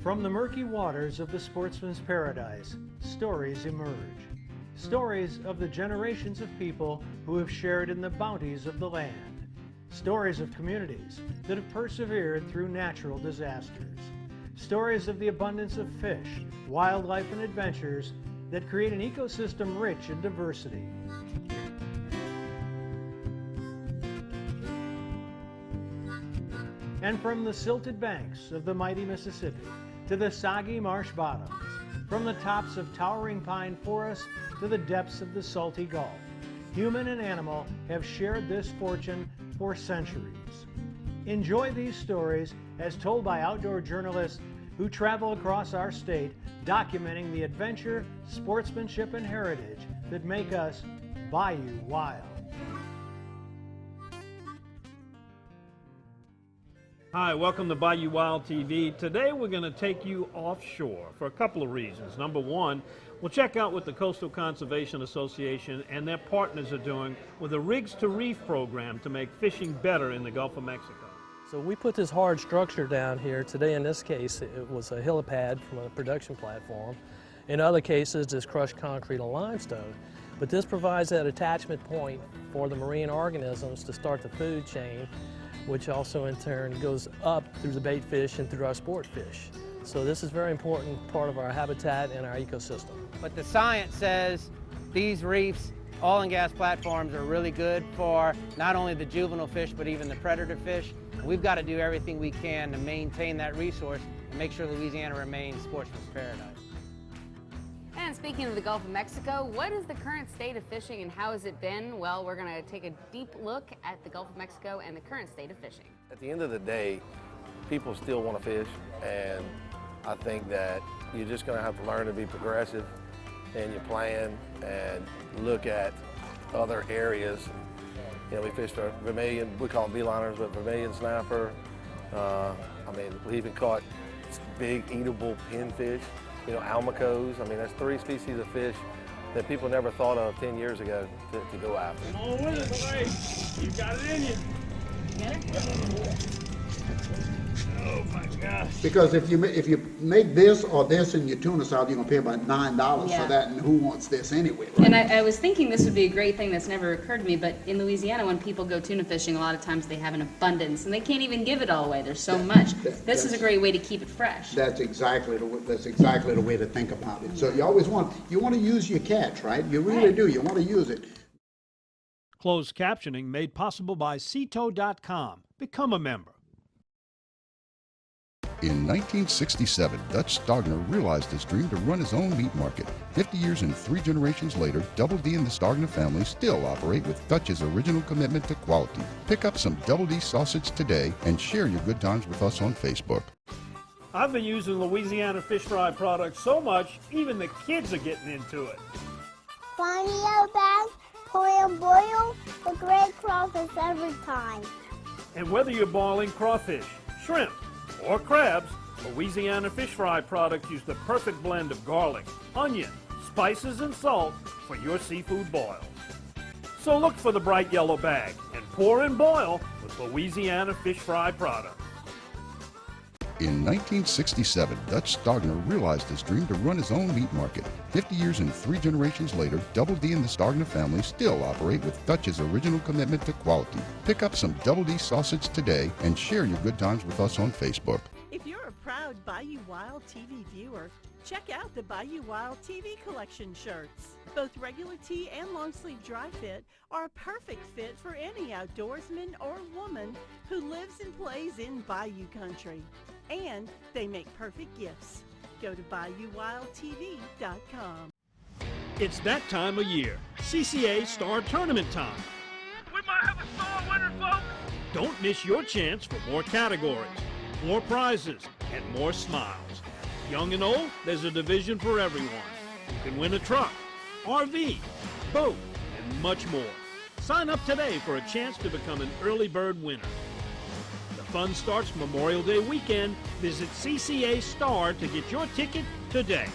From the murky waters of the sportsman's paradise, stories emerge. Stories of the generations of people who have shared in the bounties of the land. Stories of communities that have persevered through natural disasters. Stories of the abundance of fish, wildlife, and adventures that create an ecosystem rich in diversity. And from the silted banks of the mighty Mississippi to the soggy marsh bottoms, from the tops of towering pine forests to the depths of the salty Gulf, human and animal have shared this fortune for centuries. Enjoy these stories as told by outdoor journalists who travel across our state, documenting the adventure, sportsmanship, and heritage that make us Bayou Wild. Hi, welcome to Bayou Wild TV. Today we're going to take you offshore for a couple of reasons. Number one, we'll check out what the Coastal Conservation Association and their partners are doing with a Rigs to Reef program to make fishing better in the Gulf of Mexico. So we put this hard structure down here. Today in this case it was a helipad from a production platform. In other cases it's crushed concrete and limestone. But this provides that attachment point for the marine organisms to start the food chain, which also in turn goes up through the bait fish and through our sport fish. So this is a very important part of our habitat and our ecosystem. But the science says these reefs, oil and gas platforms, are really good for not only the juvenile fish but even the predator fish. We've got to do everything we can to maintain that resource and make sure Louisiana remains sportsman's paradise. And speaking of the Gulf of Mexico, what is the current state of fishing and how has it been? Well, we're going to take a deep look at the Gulf of Mexico and the current state of fishing. At the end of the day, people still want to fish, and I think that you're just going to have to learn to be progressive in your plan and look at other areas. You know, we fished for vermilion, we call them beeliners, but vermilion snapper. We even caught big eatable pinfish. You know, almacos. I mean, that's 3 species of fish that people never thought of 10 years ago to go after. Come on with it, Ray. You got it in you. Get it? Oh my gosh. Because if you make this or this in your tuna salad, you're gonna pay about $9 for that, and who wants this anyway? Right? And I was thinking this would be a great thing that's never occurred to me, but in Louisiana when people go tuna fishing, a lot of times they have an abundance and they can't even give it all away. There's so much. This is a great way to keep it fresh. That's exactly the way to think about it. So you always want to use your catch, right? You really do. You want to use it. Closed captioning made possible by Ceto.com. Become a member. In 1967, Dutch Stogner realized his dream to run his own meat market. 50 years and 3 generations later, Double D and the Stogner family still operate with Dutch's original commitment to quality. Pick up some Double D sausage today and share your good times with us on Facebook. I've been using Louisiana fish fry products so much, even the kids are getting into it. Find yellow bag, pour and boil, for great crawfish every time. And whether you're boiling crawfish, shrimp, or crabs, Louisiana fish fry products use the perfect blend of garlic, onion, spices, and salt for your seafood boils. So look for the bright yellow bag and pour and boil with Louisiana fish fry products. In 1967, Dutch Stogner realized his dream to run his own meat market. 50 years and 3 generations later, Double D and the Stogner family still operate with Dutch's original commitment to quality. Pick up some Double D sausage today and share your good times with us on Facebook. If you're a proud Bayou Wild TV viewer, check out the Bayou Wild TV collection shirts. Both regular tee and long sleeve dry fit are a perfect fit for any outdoorsman or woman who lives and plays in Bayou country. And they make perfect gifts. Go to BayouWildTV.com. It's that time of year, CCA Star Tournament time. We might have a star winner, folks. Don't miss your chance for more categories, more prizes, and more smiles. Young and old, there's a division for everyone. You can win a truck, RV, boat, and much more. Sign up today for a chance to become an early bird winner. The fun starts Memorial Day weekend. Visit CCA Star to get your ticket today.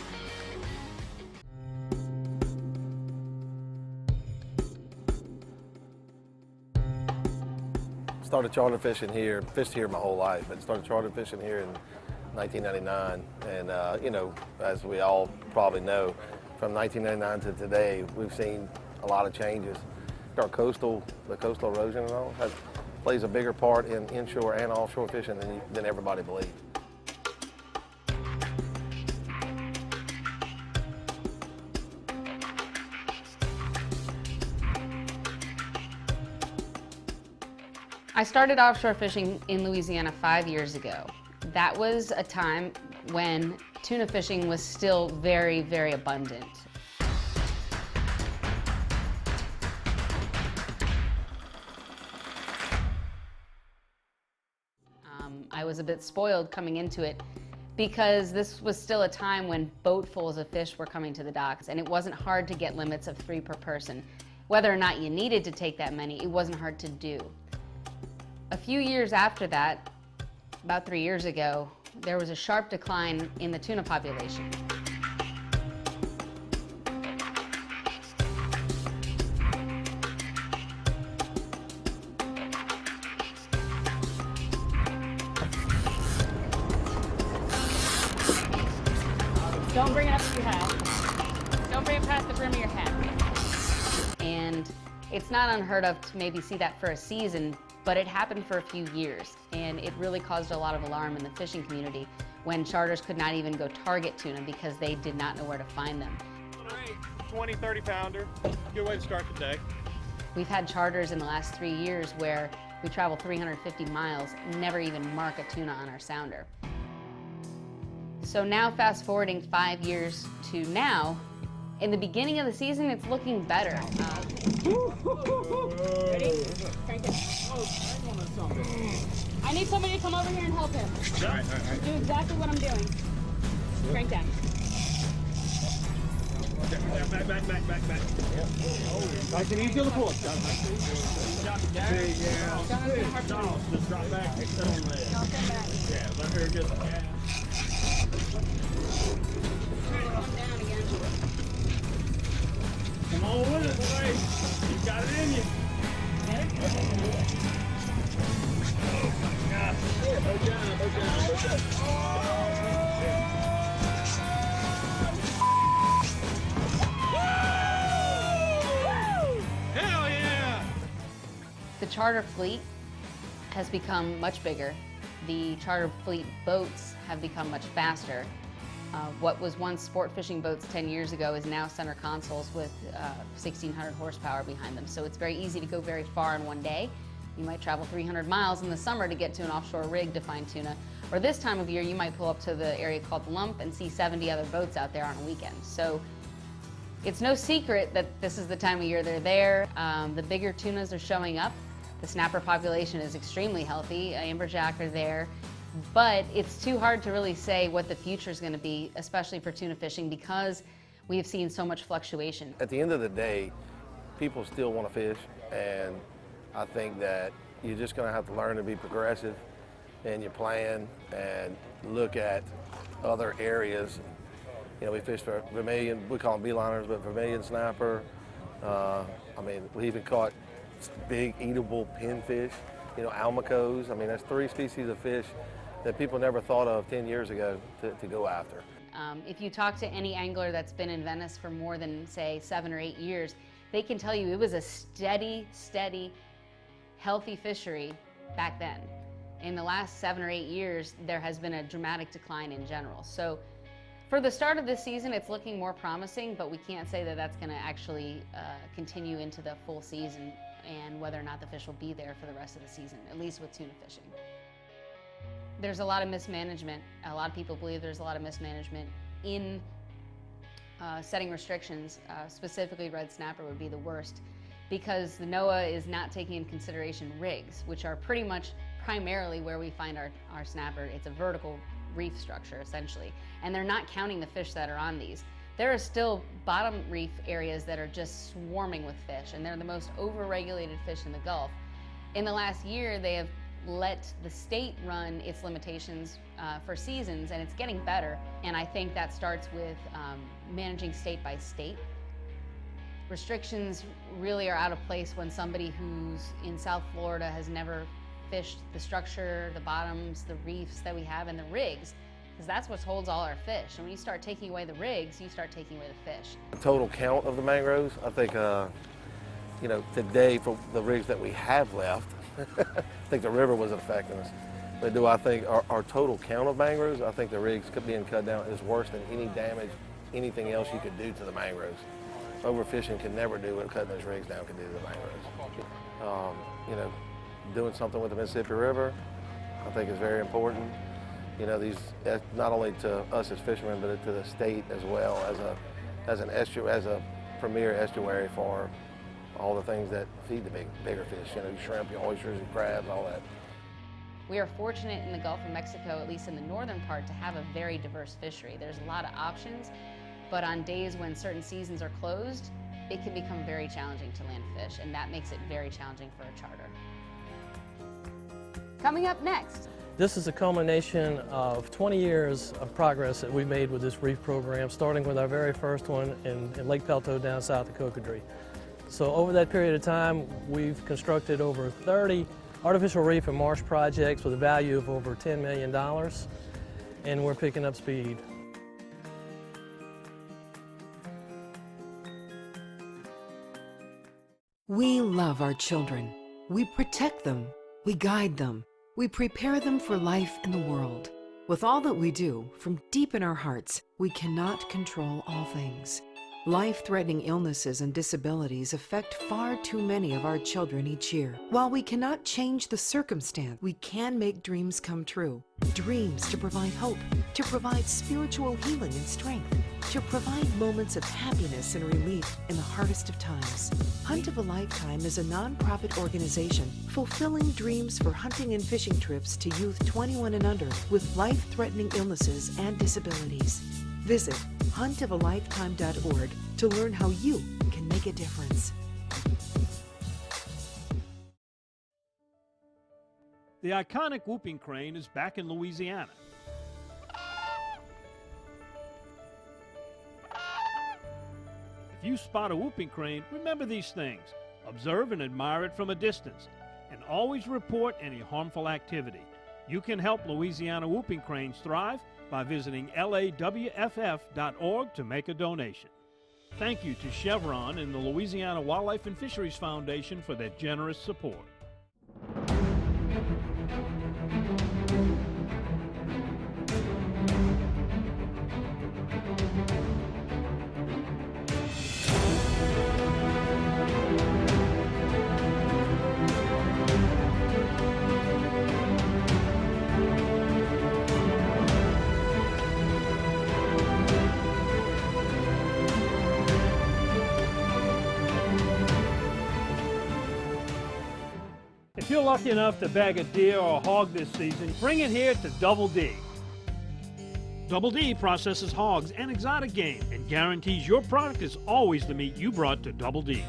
Started charter fishing here, fished here my whole life, but started charter fishing here in 1999, and you know, as we all probably know, from 1999 to today, we've seen a lot of changes. The coastal erosion and all plays a bigger part in inshore and offshore fishing than everybody believes. I started offshore fishing in Louisiana 5 years ago. That was a time when tuna fishing was still very, very abundant. I was a bit spoiled coming into it because this was still a time when boatfuls of fish were coming to the docks, and it wasn't hard to get limits of 3 per person. Whether or not you needed to take that many, it wasn't hard to do. A few years after that, about 3 years ago, there was a sharp decline in the tuna population. Don't bring it up to your head. Don't bring it past the brim of your head. And it's not unheard of to maybe see that for a season, but it happened for a few years, and it really caused a lot of alarm in the fishing community when charters could not even go target tuna because they did not know where to find them. 20, 30 pounder. Good way to start the day. We've had charters in the last 3 years where we travel 350 miles and never even mark a tuna on our sounder. So now fast forwarding 5 years to now, in the beginning of the season, it's looking better. Ready? Crank it. I need somebody to come over here and help him. Do exactly what I'm doing. Crank down. Back. Nice and easy on the pull. Just drop back. Yeah, let her get the Come on with it, boy. You got it in you. Oh my gosh. Oh God. Hell yeah! The charter fleet has become much bigger. The charter fleet boats have become much faster. What was once sport fishing boats 10 years ago is now center consoles with 1,600 horsepower behind them. So it's very easy to go very far in one day. You might travel 300 miles in the summer to get to an offshore rig to find tuna. Or this time of year, you might pull up to the area called the Lump and see 70 other boats out there on a weekend. So it's no secret that this is the time of year they're there. The bigger tunas are showing up. The snapper population is extremely healthy. Amberjack are there. But it's too hard to really say what the future is going to be, especially for tuna fishing, because we have seen so much fluctuation. At the end of the day, people still want to fish, and I think that you're just going to have to learn to be progressive in your plan and look at other areas. You know, we fish for vermilion, we call them beeliners, but vermilion snapper. I mean, we even caught big eatable pinfish, you know, almacos. I mean, that's 3 species of fish that people never thought of 10 years ago to go after. If you talk to any angler that's been in Venice for more than, say, 7 or 8 years, they can tell you it was a steady, healthy fishery back then. In the last 7 or 8 years, there has been a dramatic decline in general. So for the start of this season, it's looking more promising, but we can't say that that's going to actually continue into the full season and whether or not the fish will be there for the rest of the season, at least with tuna fishing. There's a lot of mismanagement. A lot of people believe there's a lot of mismanagement in setting restrictions. Specifically, red snapper would be the worst because the NOAA is not taking into consideration rigs, which are pretty much primarily where we find our snapper. It's a vertical reef structure, essentially, and they're not counting the fish that are on these. There are still bottom reef areas that are just swarming with fish, and they're the most overregulated fish in the Gulf. In the last year, they have let the state run its limitations for seasons, and it's getting better. And I think that starts with managing state by state. Restrictions really are out of place when somebody who's in South Florida has never fished the structure, the bottoms, the reefs that we have, and the rigs. because that's what holds all our fish. And when you start taking away the rigs, you start taking away the fish. The total count of the mangroves, I think, you know, today for the rigs that we have left, I think the river wasn't affecting us. But do I think our total count of mangroves, I think the rigs being cut down is worse than any damage, anything else you could do to the mangroves. Overfishing can never do what cutting those rigs down can do to the mangroves. You know, doing something with the Mississippi River, I think is very important. You know, not only to us as fishermen, but to the state as well as a premier estuary for all the things that feed the bigger fish. You know, shrimp, your oysters, your crabs, all that. We are fortunate in the Gulf of Mexico, at least in the northern part, to have a very diverse fishery. There's a lot of options, but on days when certain seasons are closed, it can become very challenging to land fish, and that makes it very challenging for a charter. Coming up next. This is a culmination of 20 years of progress that we made with this reef program, starting with our very first one in Lake Pelto down south of Cocodrie. So over that period of time, we've constructed over 30 artificial reef and marsh projects with a value of over $10 million, and we're picking up speed. We love our children. We protect them. We guide them. We prepare them for life in the world. With all that we do, from deep in our hearts, we cannot control all things. Life-threatening illnesses and disabilities affect far too many of our children each year. While we cannot change the circumstance, we can make dreams come true. Dreams to provide hope, to provide spiritual healing and strength, to provide moments of happiness and relief in the hardest of times. Hunt of a Lifetime is a non-profit organization fulfilling dreams for hunting and fishing trips to youth 21 and under with life-threatening illnesses and disabilities. Visit huntofalifetime.org to learn how you can make a difference. The iconic whooping crane is back in Louisiana. If you spot a whooping crane, remember these things. Observe and admire it from a distance, and always report any harmful activity. You can help Louisiana whooping cranes thrive by visiting lawff.org to make a donation. Thank you to Chevron and the Louisiana Wildlife and Fisheries Foundation for their generous support. If you're lucky enough to bag a deer or a hog this season, bring it here to Double D. Double D processes hogs and exotic game and guarantees your product is always the meat you brought to Double D.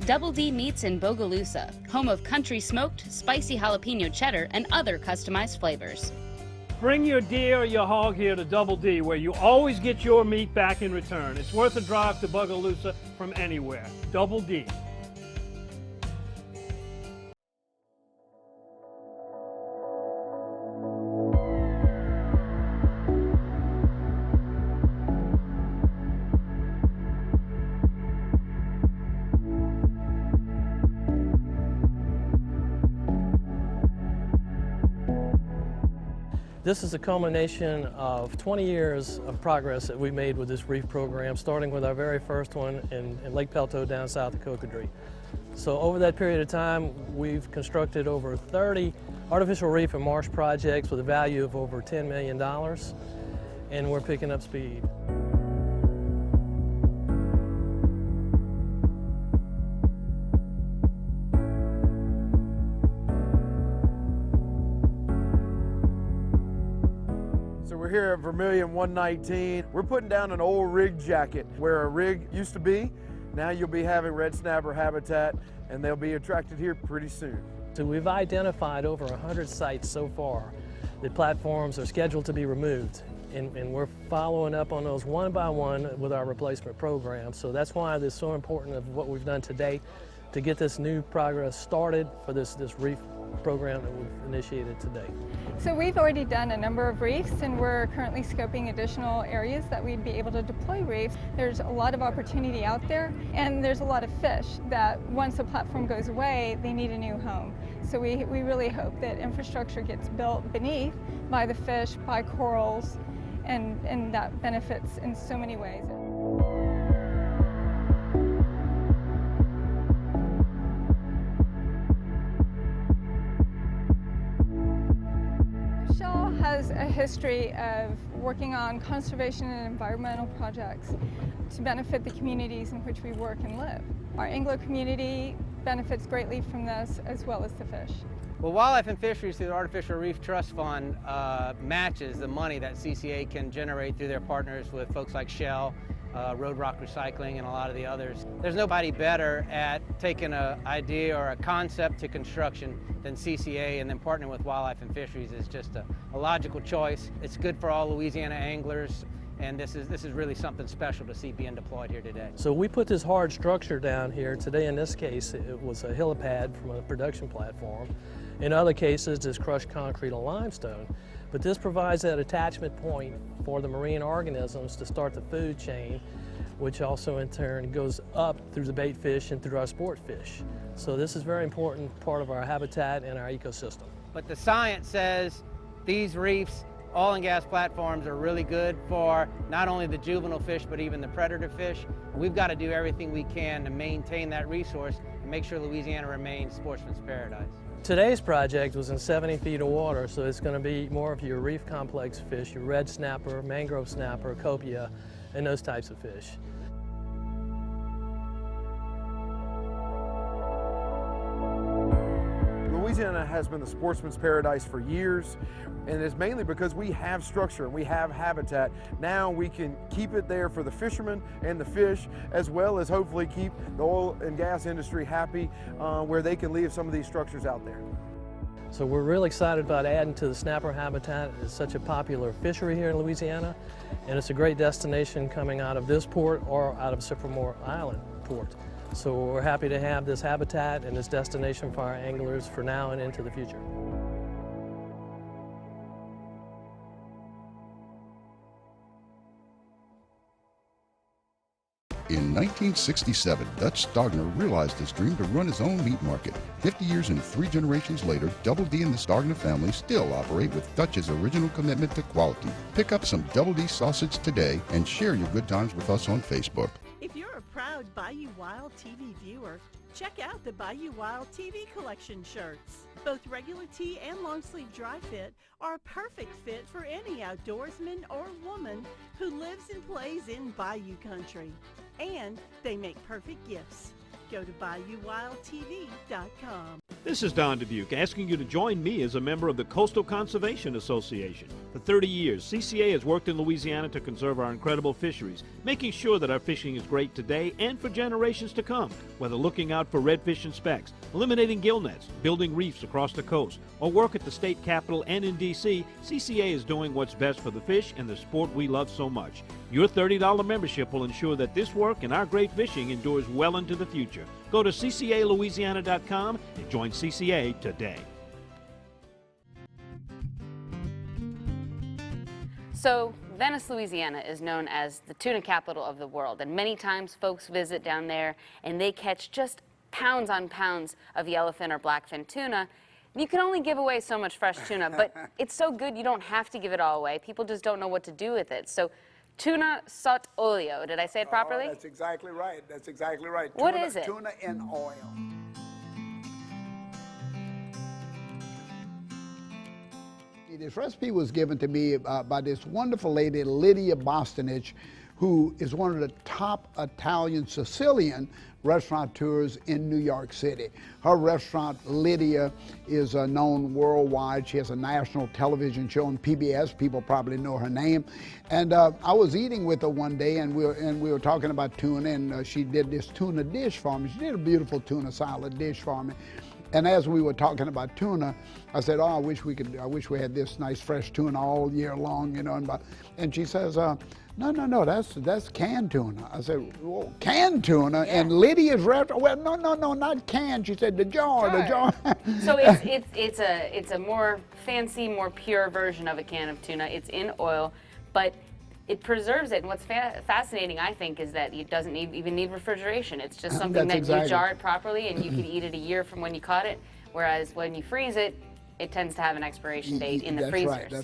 Double D Meats in Bogalusa, home of country smoked, spicy jalapeno cheddar, and other customized flavors. Bring your deer or your hog here to Double D, where you always get your meat back in return. It's worth a drive to Bogalusa from anywhere. Double D. This is a culmination of 20 years of progress that we made with this reef program, starting with our very first one in Lake Pelto down south of Cocodrie. So over that period of time, we've constructed over 30 artificial reef and marsh projects with a value of over $10 million, and we're picking up speed. We're here at Vermilion 119. We're putting down an old rig jacket where a rig used to be. Now you'll be having red snapper habitat, and they'll be attracted here pretty soon. So we've identified over 100 sites so far that platforms are scheduled to be removed, and we're following up on those one by one with our replacement program. So that's why it's so important of what we've done today to get this new progress started for this reef program that we've initiated today. So we've already done a number of reefs, and we're currently scoping additional areas that we'd be able to deploy reefs. There's a lot of opportunity out there, and there's a lot of fish that once a platform goes away, they need a new home. So we really hope that infrastructure gets built beneath by the fish, by corals, and that benefits in so many ways. Shell has a history of working on conservation and environmental projects to benefit the communities in which we work and live. Our Anglo community benefits greatly from this, as well as the fish. Well, Wildlife and Fisheries through the Artificial Reef Trust Fund matches the money that CCA can generate through their partners with folks like Shell, Road Rock Recycling, and a lot of the others. There's nobody better at taking an idea or a concept to construction than CCA, and then partnering with Wildlife and Fisheries is just a logical choice. It's good for all Louisiana anglers, and this is really something special to see being deployed here today. So we put this hard structure down here. Today in this case it was a helipad from a production platform. In other cases it's crushed concrete and limestone. But this provides that attachment point for the marine organisms to start the food chain, which also in turn goes up through the bait fish and through our sport fish. So this is a very important part of our habitat and our ecosystem. But the science says these reefs, oil and gas platforms, are really good for not only the juvenile fish, but even the predator fish. And we've got to do everything we can to maintain that resource and make sure Louisiana remains sportsman's paradise. Today's project was in 70 feet of water, so it's going to be more of your reef complex fish, your red snapper, mangrove snapper, copia, and those types of fish. Louisiana has been the sportsman's paradise for years, and it's mainly because we have structure and we have habitat. Now we can keep it there for the fishermen and the fish, as well as hopefully keep the oil and gas industry happy, where they can leave some of these structures out there. So we're really excited about adding to the snapper habitat. It's such a popular fishery here in Louisiana, and it's a great destination coming out of this port or out of Sycamore Island port. So we're happy to have this habitat and this destination for our anglers for now and into the future. In 1967, Dutch Stogner realized his dream to run his own meat market. 50 years and 3 generations later, Double D and the Stogner family still operate with Dutch's original commitment to quality. Pick up some Double D sausage today and share your good times with us on Facebook. If you're a proud Bayou Wild TV viewer, check out the Bayou Wild TV collection shirts. Both regular tee and long sleeve dry fit are a perfect fit for any outdoorsman or woman who lives and plays in Bayou country. And they make perfect gifts. Go to BayouWildTV.com. This is Don Dubuque asking you to join me as a member of the Coastal Conservation Association. For 30 years, CCA has worked in Louisiana to conserve our incredible fisheries, making sure that our fishing is great today and for generations to come. Whether looking out for redfish and specks, eliminating gill nets, building reefs across the coast, or work at the state capitol and in D.C., CCA is doing what's best for the fish and the sport we love so much. Your $30 membership will ensure that this work and our great fishing endures well into the future. Go to ccalouisiana.com and join CCA today. So Venice, Louisiana is known as the tuna capital of the world, and many times folks visit down there and they catch just pounds on pounds of yellowfin or blackfin tuna. You can only give away so much fresh tuna, but it's so good you don't have to give it all away. People just don't know what to do with it. So tuna sot olio, did I say it properly? Oh, that's exactly right. That's exactly right. What Tuna, is it? Tuna in oil. This recipe was given to me by this wonderful lady, Lydia Bostonich, who is one of the top Italian Sicilian restaurateurs in New York City. Her restaurant, Lydia, is known worldwide. She has a national television show on PBS. People probably know her name. And I was eating with her one day, and we were talking about tuna, and she did this tuna dish for me. She did a beautiful tuna salad dish for me. And as we were talking about tuna, I said, "Oh, I wish we had this nice fresh tuna all year long, you know." And she says, "No, that's canned tuna." I said, "Well, canned tuna?" Yeah. And Lydia's restaurant. Well, no, not canned. She said, "The jar." So it's a more fancy, more pure version of a can of tuna. It's in oil, but it preserves it. And what's fascinating, I think, is that it doesn't even need refrigeration. It's just something that you jar it properly, and you can eat it a year from when you caught it. Whereas when you freeze it, it tends to have an expiration date in the freezer. Right.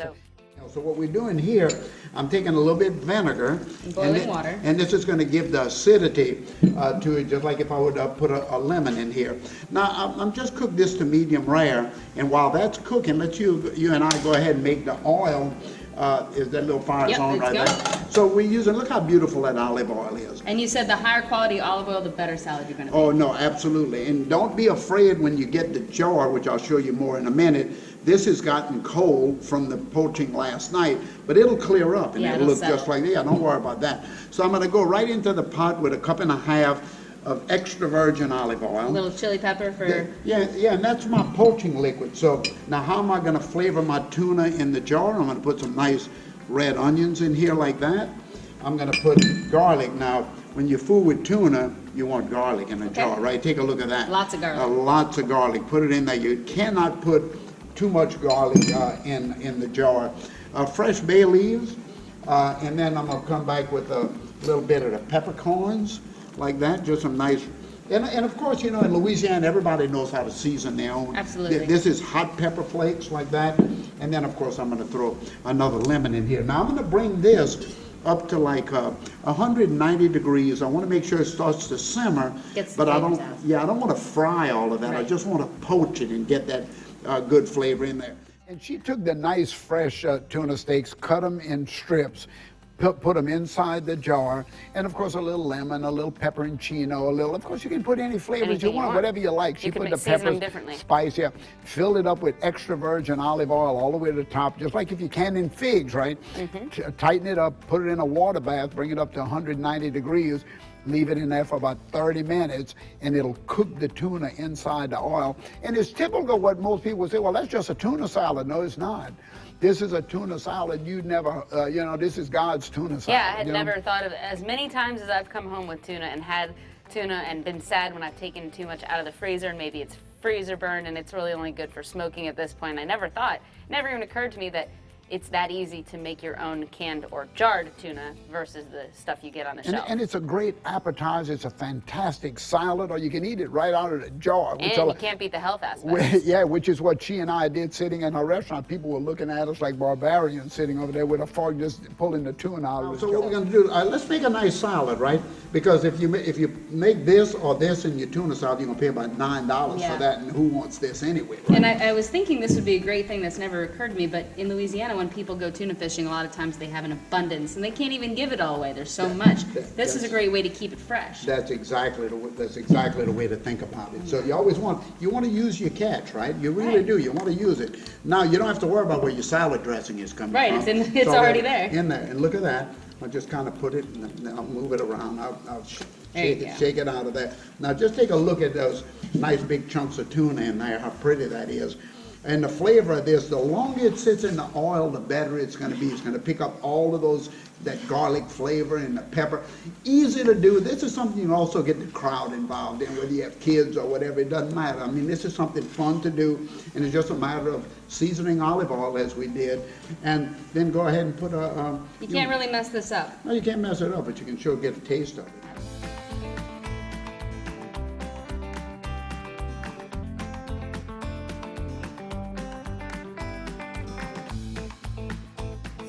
So what we're doing here, I'm taking a little bit of vinegar, boiling water, and this is going to give the acidity to it, just like if I would put a lemon in here. Now I'm just cooked this to medium rare, and while that's cooking, let you and I go ahead and make the oil. Is that little fire on right there? So we're using, look how beautiful that olive oil is. And you said the higher quality olive oil, the better salad you're going to make. Oh no, absolutely. And don't be afraid when you get the jar, which I'll show you more in a minute. This has gotten cold from the poaching last night, but it'll clear up and it'll look just like that. Yeah, don't worry about that. So I'm going to go right into the pot with a cup and a half of extra virgin olive oil. A little chili pepper for... Yeah, and that's my poaching liquid. So now how am I going to flavor my tuna in the jar? I'm going to put some nice red onions in here like that. I'm going to put garlic. Now, when you fool with tuna, you want garlic in a jar, right? Take a look at that. Lots of garlic. Lots of garlic. Put it in there. You cannot put too much garlic in the jar. Fresh bay leaves, and then I'm going to come back with a little bit of the peppercorns, like that, just some nice, and of course, you know, in Louisiana, everybody knows how to season their own. Absolutely. This is hot pepper flakes like that, and then of course I'm going to throw another lemon in here. Now I'm going to bring this up to like 190 degrees. I want to make sure it starts to simmer, but I don't want to fry all of that. Right. I just want to poach it and get that good flavor in there. And she took the nice fresh tuna steaks, cut them in strips, put them inside the jar, and of course a little lemon, a little pepperoncino, of course you can put any flavors you want, whatever you like. She put the peppers, spice, filled it up with extra virgin olive oil all the way to the top, just like if you can in figs, right? Tighten it up, put it in a water bath, bring it up to 190 degrees, leave it in there for about 30 minutes, and it'll cook the tuna inside the oil. And it's typical what most people say, well, that's just a tuna salad. No, it's not. This is a tuna salad. You never, this is God's tuna salad. Yeah, I had never thought of it. As many times as I've come home with tuna and had tuna and been sad when I've taken too much out of the freezer and maybe it's freezer burned and it's really only good for smoking at this point. I never even occurred to me that it's that easy to make your own canned or jarred tuna versus the stuff you get on the shelf. And it's a great appetizer. It's a fantastic salad, or you can eat it right out of the jar. And you can't beat the health aspect. Yeah, which is what she and I did sitting in our restaurant. People were looking at us like barbarians sitting over there with a fork just pulling the tuna out of the jar. So what we're going to do, let's make a nice salad, right? Because if you make this or this in your tuna salad, you're going to pay about $9 for that, and who wants this anyway, right? And I was thinking this would be a great thing that's never occurred to me, but in Louisiana, when people go tuna fishing, a lot of times they have an abundance and they can't even give it all away. There's so much. This is a great way to keep it fresh. That's exactly the way to think about it. So you always want to use your catch, right? You really do. You want to use it. Now you don't have to worry about where your salad dressing is coming from. Right, it's already there. In there, and look at that. I'll just kind of put it, and I'll move it around. I'll shake it out of there. Now just take a look at those nice big chunks of tuna in there. How pretty that is. And the flavor of this, the longer it sits in the oil, the better it's going to be. It's going to pick up all of that garlic flavor and the pepper. Easy to do. This is something you can also get the crowd involved in, whether you have kids or whatever. It doesn't matter. I mean, this is something fun to do, and it's just a matter of seasoning olive oil as we did, and then go ahead and put you can't really mess this up. No, you can't mess it up, but you can sure get a taste of it.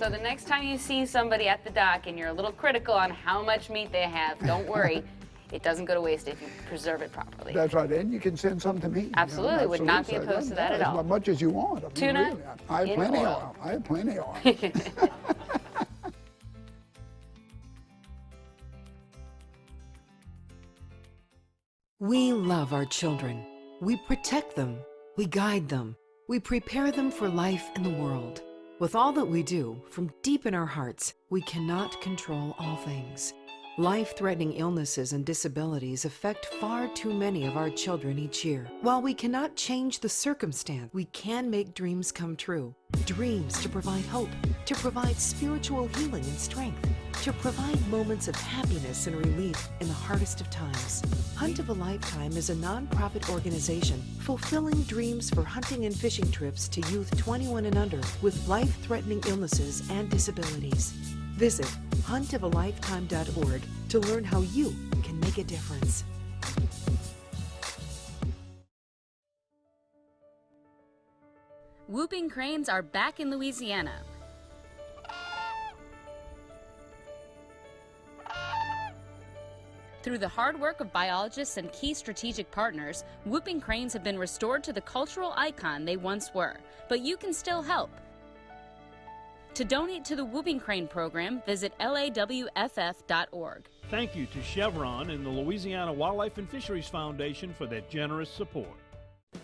So the next time you see somebody at the dock and you're a little critical on how much meat they have, don't worry. It doesn't go to waste if you preserve it properly. That's right, and you can send some to me. Absolutely, would not be opposed to that at all. As much as you want. I mean, tuna, really, I have plenty of oil. I have plenty of oil. We love our children. We protect them. We guide them. We prepare them for life in the world. With all that we do, from deep in our hearts, we cannot control all things. Life-threatening illnesses and disabilities affect far too many of our children each year. While we cannot change the circumstance, we can make dreams come true. Dreams to provide hope, to provide spiritual healing and strength, to provide moments of happiness and relief in the hardest of times. Hunt of a Lifetime is a non-profit organization fulfilling dreams for hunting and fishing trips to youth 21 and under with life-threatening illnesses and disabilities. Visit huntofalifetime.org to learn how you can make a difference. Whooping cranes are back in Louisiana. Through the hard work of biologists and key strategic partners, whooping cranes have been restored to the cultural icon they once were. But you can still help. To donate to the Whooping Crane program, visit lawff.org. Thank you to Chevron and the Louisiana Wildlife and Fisheries Foundation for their generous support.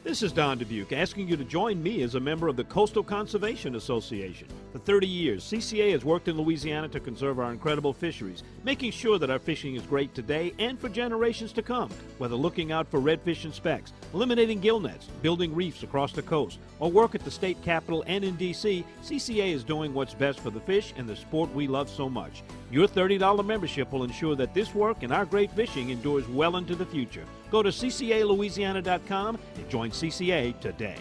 This is Don Dubuque asking you to join me as a member of the Coastal Conservation Association. For 30 years, CCA has worked in Louisiana to conserve our incredible fisheries, making sure that our fishing is great today and for generations to come. Whether looking out for redfish and specks, eliminating gill nets, building reefs across the coast, or work at the state capitol and in D.C., CCA is doing what's best for the fish and the sport we love so much. Your $30 membership will ensure that this work and our great fishing endures well into the future. Go to ccalouisiana.com and join CCA today.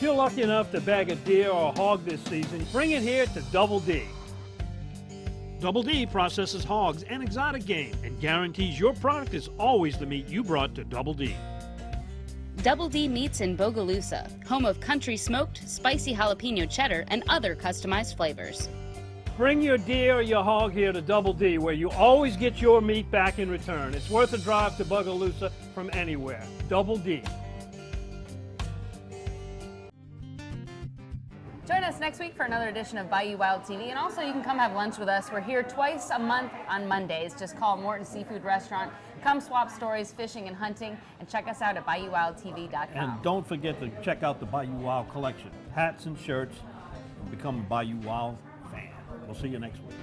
If you're lucky enough to bag a deer or a hog this season, bring it here to Double D. Double D processes hogs and exotic game and guarantees your product is always the meat you brought to Double D. Double D Meats in Bogalusa, home of country smoked, spicy jalapeno cheddar, and other customized flavors. Bring your deer or your hog here to Double D, where you always get your meat back in return. It's worth a drive to Bogalusa from anywhere. Double D. Join us next week for another edition of Bayou Wild TV, and also you can come have lunch with us. We're here twice a month on Mondays. Just call Morton Seafood Restaurant. Come swap stories, fishing and hunting, and check us out at BayouWildTV.com. And don't forget to check out the Bayou Wild collection. Hats and shirts, and become a Bayou Wild fan. We'll see you next week.